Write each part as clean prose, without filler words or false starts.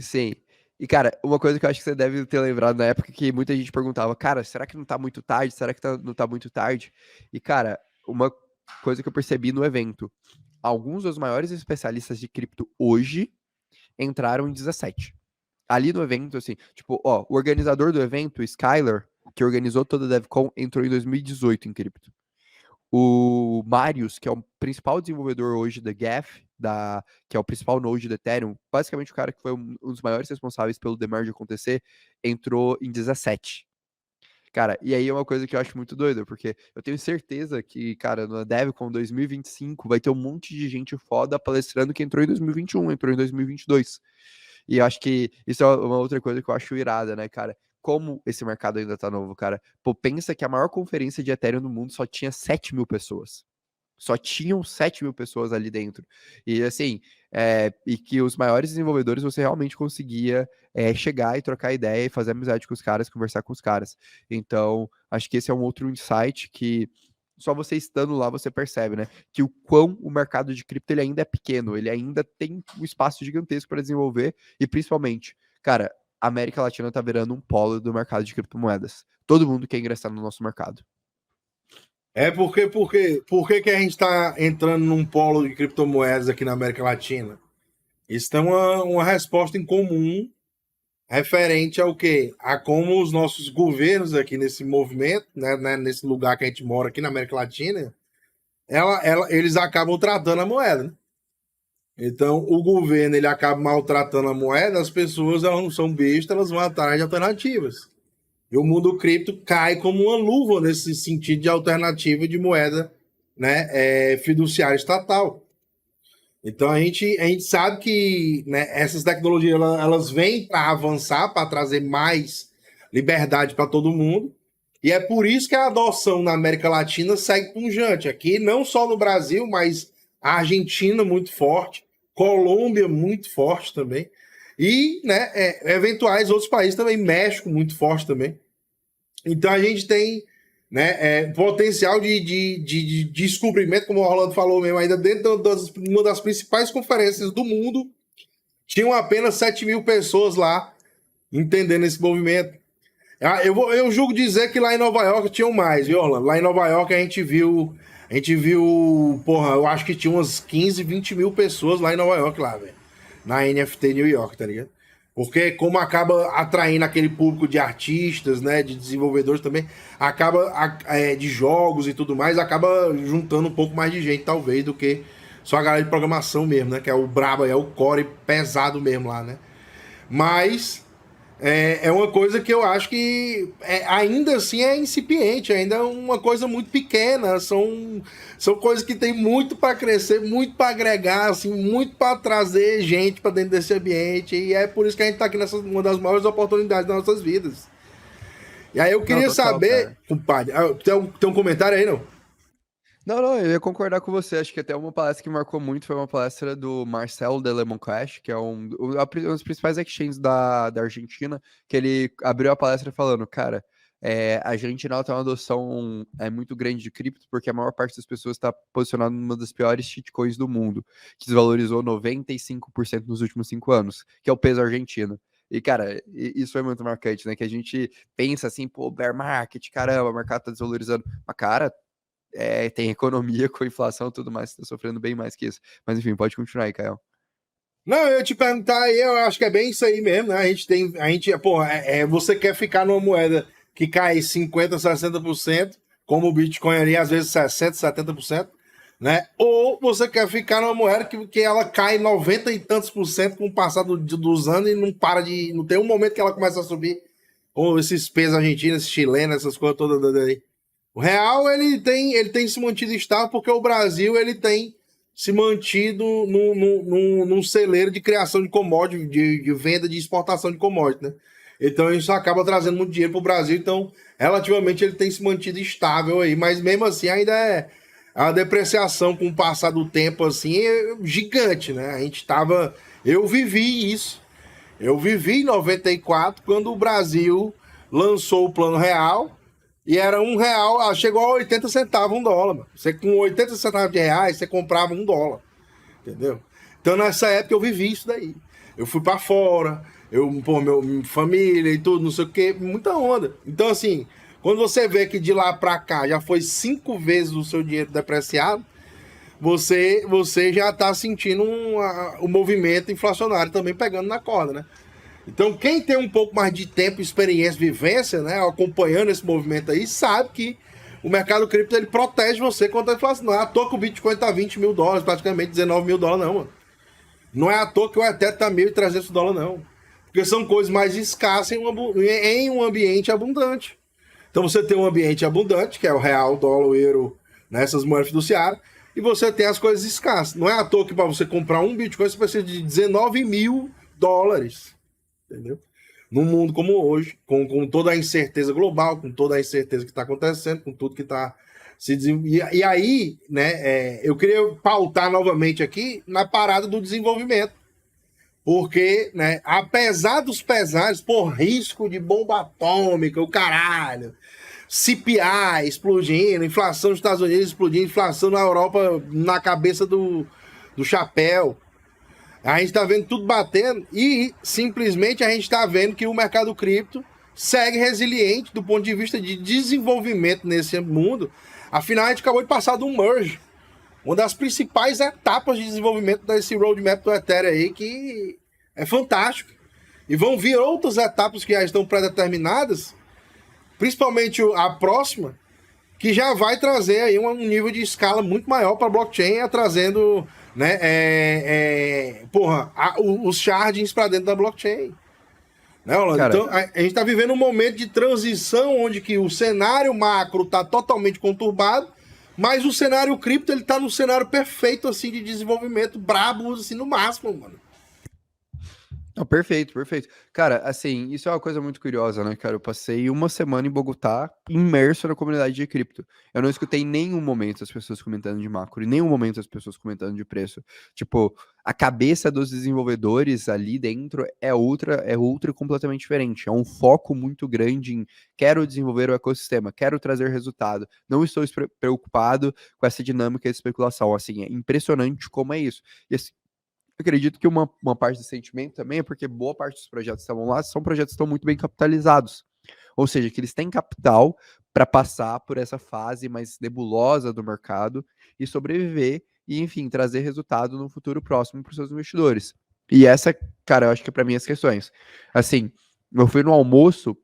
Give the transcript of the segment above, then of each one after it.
Sim. E, cara, uma coisa que eu acho que você deve ter lembrado na época que muita gente perguntava, cara, será que não tá muito tarde? Será que não tá muito tarde? E, cara, uma coisa que eu percebi no evento, alguns dos maiores especialistas de cripto hoje entraram em 17. Ali no evento, assim, tipo, ó, o organizador do evento, o Skylar, que organizou toda a DevCon, entrou em 2018 em cripto. O Marius, que é o principal desenvolvedor hoje da Geth, que é o principal node do Ethereum, basicamente o cara que foi um dos maiores responsáveis pelo demerge acontecer, entrou em 17. Cara, e aí é uma coisa que eu acho muito doida, porque eu tenho certeza que, cara, na DevCon 2025 vai ter um monte de gente foda palestrando que entrou em 2021, entrou em 2022. E eu acho que isso é uma outra coisa que eu acho irada, né, cara? Como esse mercado ainda tá novo, cara. Pô, pensa que a maior conferência de Ethereum no mundo só tinha 7 mil pessoas. Só tinham 7 mil pessoas ali dentro. E assim, e que os maiores desenvolvedores você realmente conseguia chegar e trocar ideia e fazer amizade com os caras, conversar com os caras. Então, acho que esse é um outro insight que só você estando lá você percebe, né? Que o quão o mercado de cripto ele ainda é pequeno, ele ainda tem um espaço gigantesco para desenvolver e principalmente, cara, a América Latina tá virando um polo do mercado de criptomoedas. Todo mundo quer ingressar no nosso mercado. Por que que a gente está entrando num polo de criptomoedas aqui na América Latina? Isso tem uma resposta em comum referente ao quê? A como os nossos governos aqui nesse movimento, né, nesse lugar que a gente mora aqui na América Latina, eles acabam tratando a moeda, né? Então, o governo ele acaba maltratando a moeda, as pessoas elas não são bestas, elas vão atrás de alternativas. E o mundo cripto cai como uma luva nesse sentido de alternativa de moeda, né, fiduciária estatal. Então a gente sabe que, né, essas tecnologias elas vêm para avançar, para trazer mais liberdade para todo mundo. E é por isso que a adoção na América Latina segue pujante. Aqui, não só no Brasil, mas a Argentina muito forte, Colômbia muito forte também. E, né, eventuais outros países também, México muito forte também. Então a gente tem, né, potencial de descobrimento, como o Rolando falou mesmo, ainda dentro de uma das principais conferências do mundo, tinham apenas 7 mil pessoas lá entendendo esse movimento. Eu julgo dizer que lá em Nova York tinham mais, viu, Orlando? Lá em Nova York a gente viu, porra, eu acho que tinha umas 15, 20 mil pessoas lá em Nova York, lá, velho. Na NFT New York, tá ligado? Porque como acaba atraindo aquele público de artistas, né, de desenvolvedores também, de jogos e tudo mais, acaba juntando um pouco mais de gente, talvez, do que só a galera de programação mesmo, né, que é o brabo, é o core pesado mesmo lá, né. Mas é uma coisa que eu acho que ainda assim é incipiente, ainda é uma coisa muito pequena. São coisas que tem muito para crescer, muito para agregar, assim, muito para trazer gente para dentro desse ambiente. E é por isso que a gente está aqui nessa uma das maiores oportunidades das nossas vidas. E aí eu Não, queria total, saber, cara. compadre, tem um comentário aí, não? Não, não, eu ia concordar com você. Acho que até uma palestra que marcou muito foi uma palestra do Marcel de Lemon Cash, que é um dos principais exchanges da Argentina, que ele abriu a palestra falando, cara, a Argentina tem uma adoção muito grande de cripto, porque a maior parte das pessoas está posicionada numa das piores shitcoins do mundo, que desvalorizou 95% nos últimos 5 anos, que é o peso argentino. E, cara, isso é muito marcante, né? Que a gente pensa assim, pô, bear market, caramba, o mercado tá desvalorizando. Mas, cara, tem economia com inflação e tudo mais, tá sofrendo bem mais que isso. Mas enfim, pode continuar aí, Caio. Não, eu ia te perguntar aí, eu acho que é bem isso aí mesmo, né? Pô, você quer ficar numa moeda que cai 50, 60%, como o Bitcoin ali, às vezes 60, 70%, né? Ou você quer ficar numa moeda que ela cai 90 e tantos por cento com o passar dos anos e não para de. Não tem um momento que ela começa a subir, ou esses pesos argentinos, chilenos, essas coisas todas aí. O real ele tem se mantido estável porque o Brasil ele tem se mantido num celeiro de criação de commodity, de venda de exportação de commodity, né? Então isso acaba trazendo muito dinheiro para o Brasil. Então, relativamente, ele tem se mantido estável aí, mas mesmo assim ainda é a depreciação com o passar do tempo assim é gigante, né? A gente tava. Eu vivi isso. Eu vivi em 94, quando o Brasil lançou o Plano Real, e era R$ 1, chegou a 80 centavos um dólar. Mano. Você com 80 centavos de reais, você comprava $1, entendeu? Então nessa época eu vivi isso daí. eu fui pra fora, meu família e tudo, não sei o que, muita onda. Então, assim, quando você vê que de lá pra cá já foi 5 vezes o seu dinheiro depreciado, você já tá sentindo o movimento inflacionário também pegando na corda, né? Então, quem tem um pouco mais de tempo, experiência, vivência, né, acompanhando esse movimento aí, sabe que o mercado cripto ele protege você contra a inflação. Não é à toa que o Bitcoin tá $20 mil, praticamente $19 mil, não, mano. Não é à toa que o Ethereum tá $1.300, não. Porque são coisas mais escassas em um ambiente abundante. Então você tem um ambiente abundante, que é o real, o dólar, o euro, né, essas moedas fiduciárias, e você tem as coisas escassas. Não é à toa que para você comprar um Bitcoin você precisa de $19 mil. Entendeu? Num mundo como hoje, com toda a incerteza global, com toda a incerteza que está acontecendo, com tudo que está se desenvolvendo. E aí, né, eu queria pautar novamente aqui na parada do desenvolvimento. Porque, né, apesar dos pesares, por risco de bomba atômica, o caralho, CPI explodindo, inflação nos Estados Unidos explodindo, inflação na Europa na cabeça do chapéu. A gente está vendo tudo batendo e simplesmente a gente está vendo que o mercado cripto segue resiliente do ponto de vista de desenvolvimento nesse mundo. Afinal, a gente acabou de passar do merge, uma das principais etapas de desenvolvimento desse roadmap do Ethereum aí, que é fantástico. E vão vir outras etapas que já estão pré-determinadas, principalmente a próxima, que já vai trazer aí um nível de escala muito maior para a blockchain, trazendo, né, os shardings para dentro da blockchain. Né, Cara, então, a gente está vivendo um momento de transição onde que o cenário macro está totalmente conturbado, mas o cenário cripto ele tá no cenário perfeito assim de desenvolvimento, brabo assim no máximo, mano. não, perfeito, perfeito. Cara, assim, isso é uma coisa muito curiosa, né, cara? Eu passei uma semana em Bogotá, imerso na comunidade de cripto. Eu não escutei em nenhum momento as pessoas comentando de macro, em nenhum momento as pessoas comentando de preço. Tipo, a cabeça dos desenvolvedores ali dentro é outra completamente diferente. É um foco muito grande em quero desenvolver o ecossistema, quero trazer resultado. Não estou preocupado com essa dinâmica de especulação. Assim, é impressionante como é isso. E assim, eu acredito que uma parte do sentimento também é porque boa parte dos projetos que estavam lá são projetos que estão muito bem capitalizados. Ou seja, que eles têm capital para passar por essa fase mais nebulosa do mercado e sobreviver e, enfim, trazer resultado no futuro próximo para os seus investidores. E essa, cara, eu acho que é para mim as questões. Assim, eu fui no almoço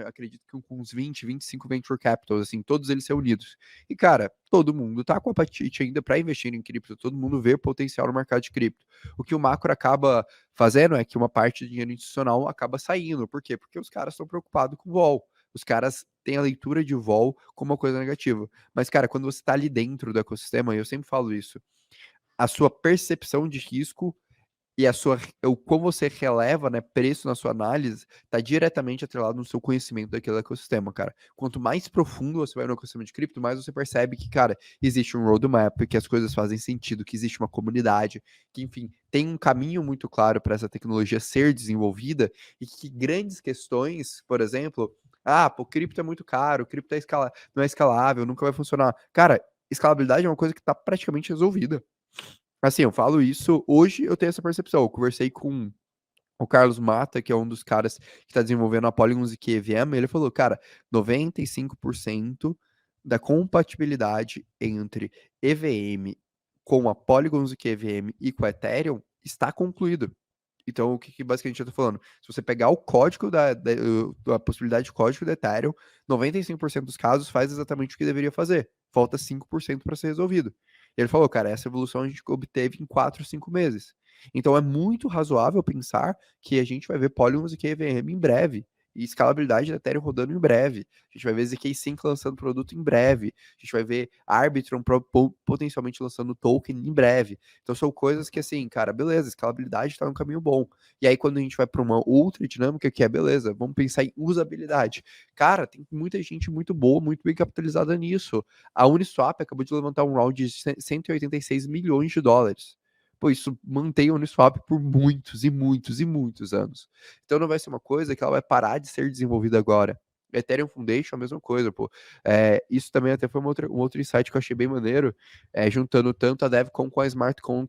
acredito que com uns 20, 25 venture capitals, assim, todos eles reunidos. E, cara, todo mundo tá com apetite ainda para investir em cripto, todo mundo vê potencial no mercado de cripto. O que o macro acaba fazendo é que uma parte do dinheiro institucional acaba saindo. Por quê? Porque os caras estão preocupados com o vol. Os caras têm a leitura de vol como uma coisa negativa. Mas, cara, quando você tá ali dentro do ecossistema, e eu sempre falo isso, a sua percepção de risco e o como você releva, né, preço na sua análise, está diretamente atrelado no seu conhecimento daquele ecossistema, cara. Quanto mais profundo você vai no ecossistema de cripto, mais você percebe que, cara, existe um roadmap, que as coisas fazem sentido, que existe uma comunidade, que, enfim, tem um caminho muito claro para essa tecnologia ser desenvolvida e que grandes questões, por exemplo, pô, cripto é muito caro, cripto não é escalável, nunca vai funcionar. Cara, escalabilidade é uma coisa que está praticamente resolvida. Assim, eu falo isso, hoje eu tenho essa percepção. Eu conversei com o Carlos Mata, que é um dos caras que está desenvolvendo a Polygon ZK EVM, ele falou, cara, 95% da compatibilidade entre EVM com a Polygon ZK EVM e com a Ethereum está concluído. Então, o que basicamente eu tô falando? Se você pegar o código a possibilidade de código da Ethereum, 95% dos casos faz exatamente o que deveria fazer. Falta 5% para ser resolvido. E ele falou, cara, essa evolução a gente obteve em 4, 5 meses. Então é muito razoável pensar que a gente vai ver Polygon e EVM em breve. E escalabilidade da Ethereum rodando em breve. A gente vai ver ZK Sync lançando produto em breve. A gente vai ver Arbitrum potencialmente lançando token em breve. Então são coisas que, assim, cara, beleza, escalabilidade está no caminho bom. E aí, quando a gente vai para uma outra dinâmica, que é, beleza, vamos pensar em usabilidade. Cara, tem muita gente muito boa, muito bem capitalizada nisso. A Uniswap acabou de levantar um round de 186 milhões de dólares. Pô, isso mantém a Uniswap por muitos e muitos e muitos anos. Então não vai ser uma coisa que ela vai parar de ser desenvolvida agora. Ethereum Foundation, a mesma coisa, pô. Isso também até foi um outro insight que eu achei bem maneiro, juntando tanto a DevCon com a SmartCon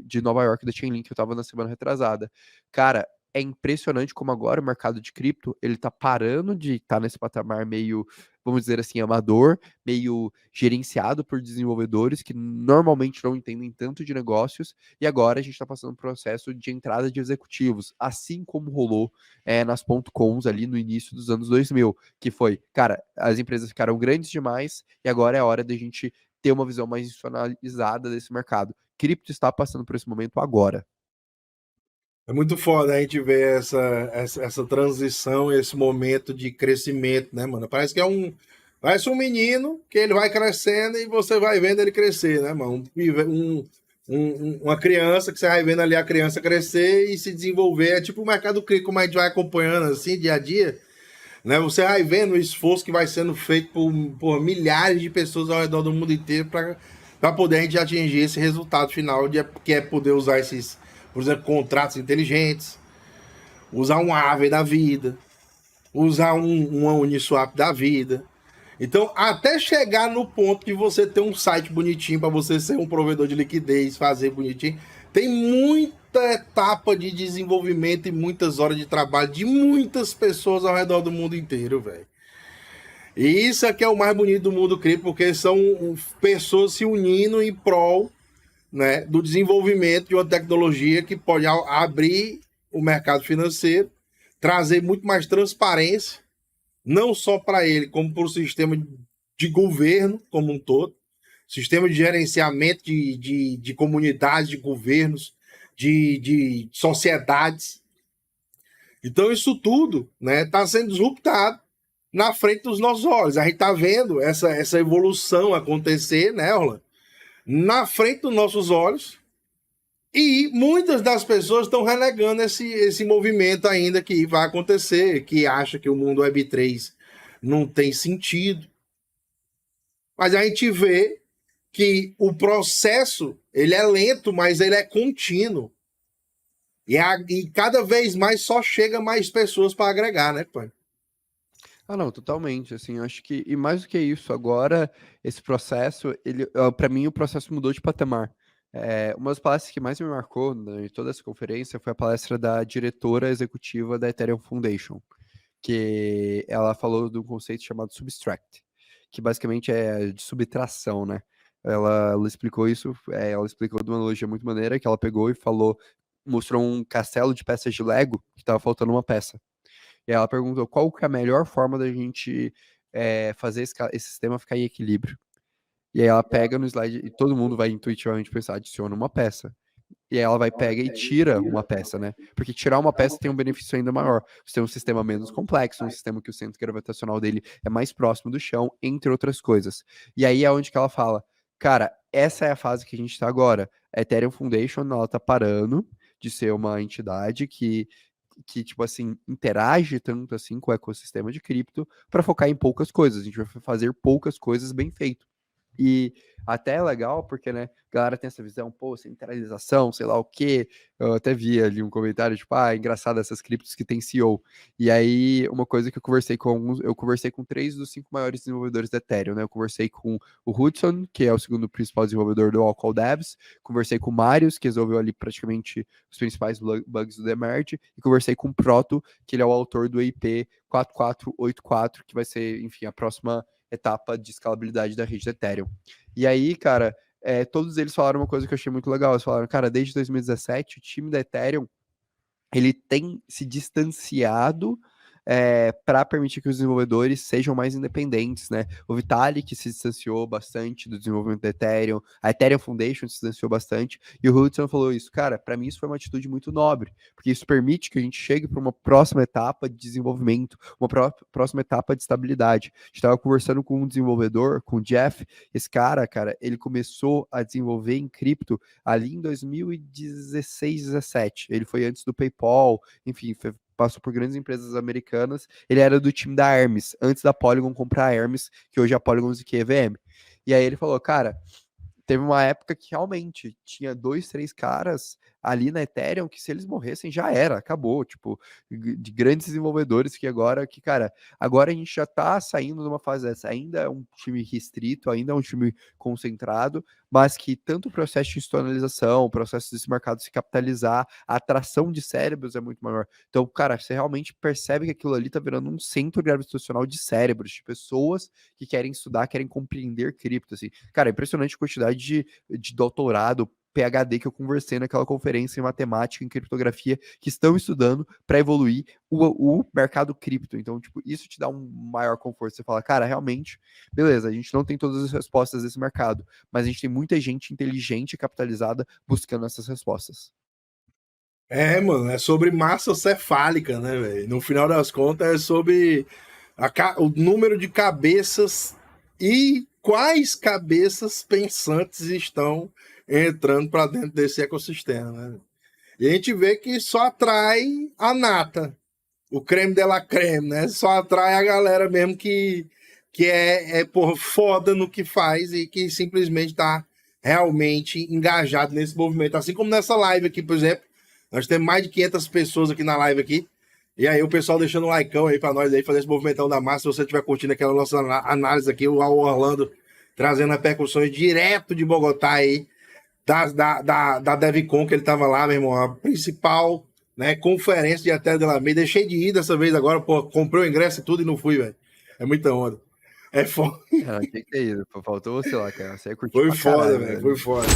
de Nova York, da Chainlink, que eu tava na semana retrasada. Cara, é impressionante como agora o mercado de cripto, ele tá parando de estar nesse patamar meio, vamos dizer assim, amador, meio gerenciado por desenvolvedores que normalmente não entendem tanto de negócios, e agora a gente está passando um processo de entrada de executivos, assim como rolou nas .coms ali no início dos anos 2000, que foi, cara, as empresas ficaram grandes demais e agora é a hora da gente ter uma visão mais institucionalizada desse mercado. Cripto está passando por esse momento agora. É muito foda a gente ver essa transição, esse momento de crescimento, né, mano? Parece um menino que ele vai crescendo e você vai vendo ele crescer, né, mano? Uma criança que você vai vendo ali a criança crescer e se desenvolver. É tipo o mercado cripto, como a gente vai acompanhando assim, dia a dia, né? Você vai vendo o esforço que vai sendo feito por milhares de pessoas ao redor do mundo inteiro para poder a gente atingir esse resultado final, que é poder usar esses, por exemplo, contratos inteligentes, usar um Aave da vida, usar uma Uniswap da vida. Então, até chegar no ponto de você ter um site bonitinho para você ser um provedor de liquidez, fazer bonitinho, tem muita etapa de desenvolvimento e muitas horas de trabalho de muitas pessoas ao redor do mundo inteiro, velho. E isso é que é o mais bonito do mundo cripto, porque são pessoas se unindo em prol, né, do desenvolvimento de uma tecnologia que pode abrir o mercado financeiro, trazer muito mais transparência, não só para ele, como para o sistema de governo como um todo, sistema de gerenciamento de comunidades, de governos, de sociedades. Então, isso tudo está sendo disruptado na frente dos nossos olhos. A gente está vendo essa evolução acontecer, né, Orlando? Na frente dos nossos olhos, e muitas das pessoas estão renegando esse movimento ainda que vai acontecer, que acha que o mundo Web3 não tem sentido. Mas a gente vê que o processo ele é lento, mas ele é contínuo. E cada vez mais só chega mais pessoas para agregar, né, pai? Ah, não, totalmente, assim, eu acho que, e mais do que isso, agora, esse processo, para mim, o processo mudou de patamar. Uma das palestras que mais me marcou, né, em toda essa conferência foi a palestra da diretora executiva da Ethereum Foundation, que ela falou de um conceito chamado subtract, que basicamente é de subtração, né? Ela explicou isso, ela explicou de uma analogia muito maneira, que ela pegou e falou, mostrou um castelo de peças de Lego, que estava faltando uma peça. E ela perguntou qual que é a melhor forma da gente fazer esse sistema ficar em equilíbrio. E aí ela pega no slide e todo mundo vai intuitivamente pensar, adiciona uma peça. E aí ela vai, pega e tira uma peça, né? Porque tirar uma peça tem um benefício ainda maior. Você tem um sistema menos complexo, um sistema que o centro gravitacional dele é mais próximo do chão, entre outras coisas. E aí é onde que ela fala, cara, essa é a fase que a gente tá agora. A Ethereum Foundation, ela tá parando de ser uma entidade que, tipo assim, interage tanto assim com o ecossistema de cripto para focar em poucas coisas. A gente vai fazer poucas coisas bem feito. E até é legal, porque, né, a galera tem essa visão, pô, centralização, sei lá o quê. Eu até vi ali um comentário, tipo, engraçado essas criptos que tem CEO. E aí, uma coisa que eu conversei com 3 dos 5 maiores desenvolvedores da Ethereum, né? Eu conversei com o Hudson, que é o segundo principal desenvolvedor do All Devs, conversei com o Marius, que resolveu ali praticamente os principais bugs do Demerge, e conversei com o Proto, que ele é o autor do IP 4484, que vai ser, enfim, a próxima etapa de escalabilidade da rede da Ethereum. E aí, cara, todos eles falaram uma coisa que eu achei muito legal. Eles falaram, cara, desde 2017, o time da Ethereum ele tem se distanciado para permitir que os desenvolvedores sejam mais independentes, né? O Vitalik se distanciou bastante do desenvolvimento da Ethereum, a Ethereum Foundation se distanciou bastante, e o Hudson falou isso, cara, para mim isso foi uma atitude muito nobre, porque isso permite que a gente chegue para uma próxima etapa de desenvolvimento, uma próxima etapa de estabilidade. A gente estava conversando com um desenvolvedor, com o Jeff, esse cara, ele começou a desenvolver em cripto ali em 2016, 17. Ele foi antes do PayPal, enfim, passou por grandes empresas americanas. Ele era do time da Hermes, antes da Polygon comprar a Hermes, que hoje é a Polygon ZK EVM. E aí ele falou, cara, teve uma época que realmente tinha 2, 3 caras ali na Ethereum que se eles morressem já era, acabou, tipo, de grandes desenvolvedores que agora, cara, agora a gente já tá saindo de uma fase dessa, ainda é um time restrito, ainda é um time concentrado, mas que tanto o processo de institucionalização, o processo desse mercado se capitalizar, a atração de cérebros é muito maior. Então, cara, você realmente percebe que aquilo ali tá virando um centro gravitacional de cérebros, de pessoas que querem estudar, querem compreender cripto, assim. Cara, é impressionante a quantidade de doutorado, PhD que eu conversei naquela conferência em matemática, em criptografia, que estão estudando para evoluir o mercado cripto. Então, tipo, isso te dá um maior conforto. Você fala, cara, realmente, beleza, a gente não tem todas as respostas desse mercado, mas a gente tem muita gente inteligente e capitalizada buscando essas respostas. Mano, é sobre massa cefálica, né, velho? No final das contas, é sobre o número de cabeças e quais cabeças pensantes estão entrando para dentro desse ecossistema, né? E a gente vê que só atrai a nata, o creme de la creme, né? Só atrai a galera mesmo que porra, foda no que faz e que simplesmente está realmente engajado nesse movimento. Assim como nessa live aqui, por exemplo, nós temos mais de 500 pessoas aqui na live aqui. E aí o pessoal deixando um likeão aí para nós aí, fazer esse movimentão da massa. Se você estiver curtindo aquela nossa análise aqui, o Orlando trazendo repercussões direto de Bogotá aí, da DevCon, que ele tava lá, meu irmão, a principal, né, conferência de Ethereum de Alameda. Deixei de ir dessa vez agora, pô, comprei o ingresso e tudo e não fui, velho. É muita onda. É foda. Cara, que é isso? Faltou você lá, cara. Você ia curtir Foi pra foda, caralho, velho, velho. foi foda.